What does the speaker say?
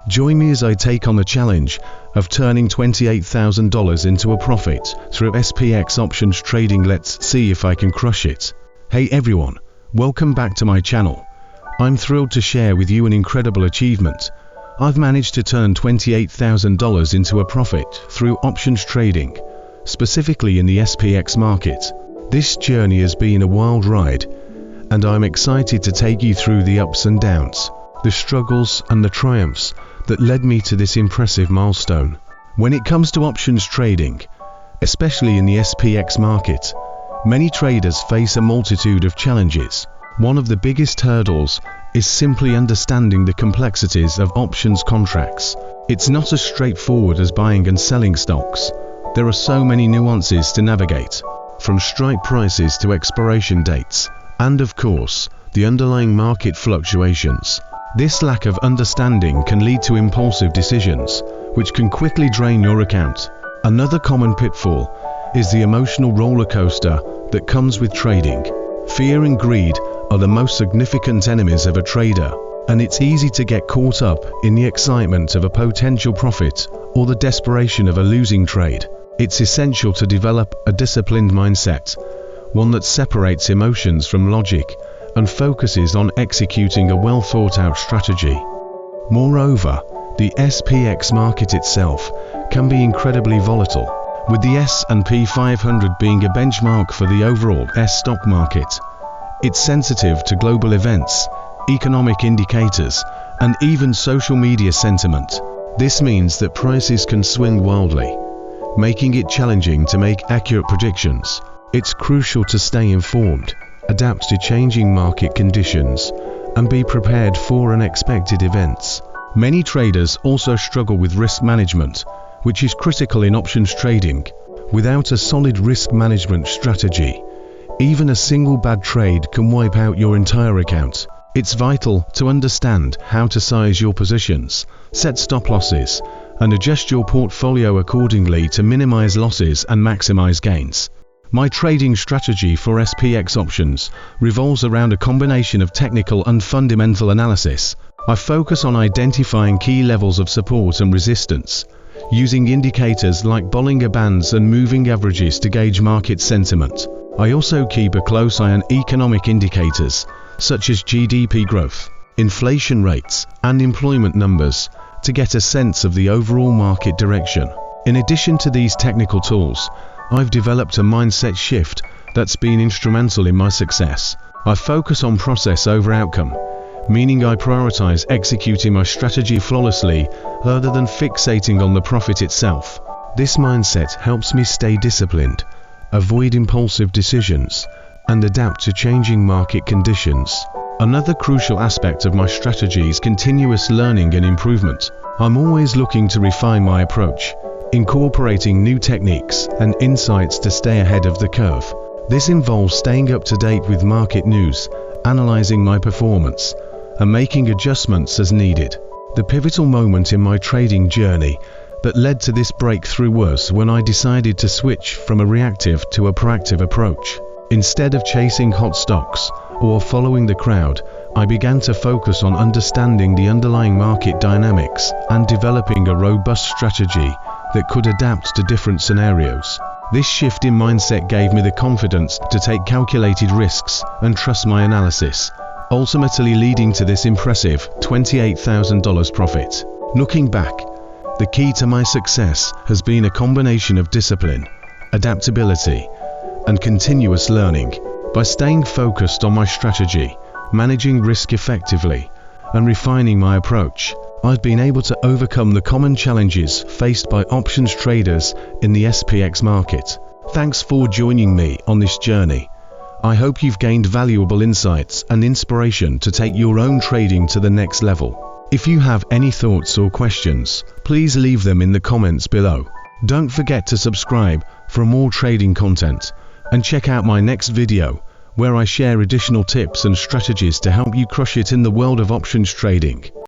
Join me as I take on the challenge of turning $28,000 into a profit through SPX Options trading. Let's see if I can crush it. Hey everyone, welcome back to my channel. I'm thrilled to share with you an incredible achievement. I've managed to turn $28,000 into a profit through options trading, specifically in the SPX market. This journey has been a wild ride, and I'm excited to take you through the ups and downs, the struggles and the triumphs that led me to this impressive milestone. When it comes to options trading, especially in the SPX market, many traders face a multitude of challenges. One of the biggest hurdles is simply understanding the complexities of options contracts. It's not as straightforward as buying and selling stocks. There are so many nuances to navigate, from strike prices to expiration dates, and of course, the underlying market fluctuations. This lack of understanding can lead to impulsive decisions, which can quickly drain your account. Another common pitfall is the emotional roller coaster that comes with trading. Fear and greed are the most significant enemies of a trader, and it's easy to get caught up in the excitement of a potential profit or the desperation of a losing trade. It's essential to develop a disciplined mindset, one that separates emotions from logic and focuses on executing a well-thought-out strategy. Moreover, the SPX market itself can be incredibly volatile, with the S&P 500 being a benchmark for the overall stock market. It's sensitive to global events, economic indicators, and even social media sentiment. This means that prices can swing wildly, making it challenging to make accurate predictions. It's crucial to stay informed, adapt to changing market conditions, and be prepared for unexpected events. Many traders also struggle with risk management, which is critical in options trading. Without a solid risk management strategy, even a single bad trade can wipe out your entire account. It's vital to understand how to size your positions, set stop losses, and adjust your portfolio accordingly to minimize losses and maximize gains. My trading strategy for SPX options revolves around a combination of technical and fundamental analysis. I focus on identifying key levels of support and resistance, using indicators like Bollinger Bands and moving averages to gauge market sentiment. I also keep a close eye on economic indicators such as GDP growth, inflation rates, and employment numbers to get a sense of the overall market direction. In addition to these technical tools, I've developed a mindset shift that's been instrumental in my success. I focus on process over outcome, meaning I prioritize executing my strategy flawlessly rather than fixating on the profit itself. This mindset helps me stay disciplined, avoid impulsive decisions, and adapt to changing market conditions. Another crucial aspect of my strategy is continuous learning and improvement. I'm always looking to refine my approach, incorporating new techniques and insights to stay ahead of the curve. This involves staying up to date with market news, analyzing my performance, and making adjustments as needed. The pivotal moment in my trading journey that led to this breakthrough was when I decided to switch from a reactive to a proactive approach. Instead of chasing hot stocks or following the crowd, I began to focus on understanding the underlying market dynamics and developing a robust strategy that could adapt to different scenarios. This shift in mindset gave me the confidence to take calculated risks and trust my analysis, ultimately leading to this impressive $28,000 profit. Looking back, the key to my success has been a combination of discipline, adaptability, and continuous learning. By staying focused on my strategy, managing risk effectively, and refining my approach, I've been able to overcome the common challenges faced by options traders in the SPX market. Thanks for joining me on this journey. I hope you've gained valuable insights and inspiration to take your own trading to the next level. If you have any thoughts or questions, please leave them in the comments below. Don't forget to subscribe for more trading content, and check out my next video, where I share additional tips and strategies to help you crush it in the world of options trading.